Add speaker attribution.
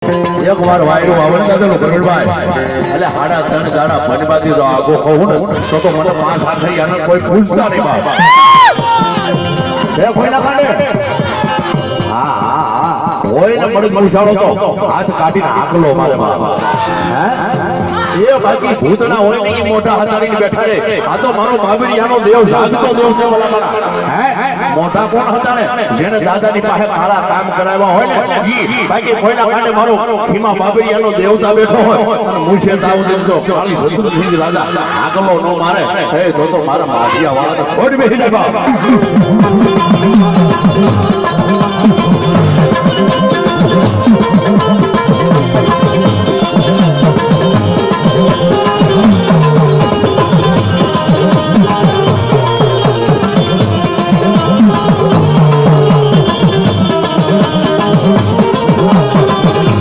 Speaker 1: એક વાર વાયરો આવડતા તો ગરડભાઈ એટલે હાડા ત્રણ ગાડા બનવાથી તો આગો કહું ને તો મને 5 આખરી આને કોઈ પૂછતા નહીં બાપ એ કોઈ ના કાઢે હા કોઈ ને મળી પૂછાડો તો હાથ કાઢીને આકલો મારે બાપ હે એ બાકી ભૂતના હોય ને મોટા હતારીને બેઠા રે આ તો મારો બાબરિયાનો દેવ જાગતો દેવ છે ભલા મારા હે મોટા કોણ હતા ને જેને દાદાની પાસે કાળા કામ કરાવ્યા હોય ને ઈ બાકી કોઈના કાંડે મારો ખીમા બાબરિયાનો દેવતા બેઠો હોય અને મુછે તાવ દેવસો કાળી શત્રુજી રાજા આગલો નો મારે હે તો મારા માઢિયા વાળાને ખોટ બેહી જાય બાપ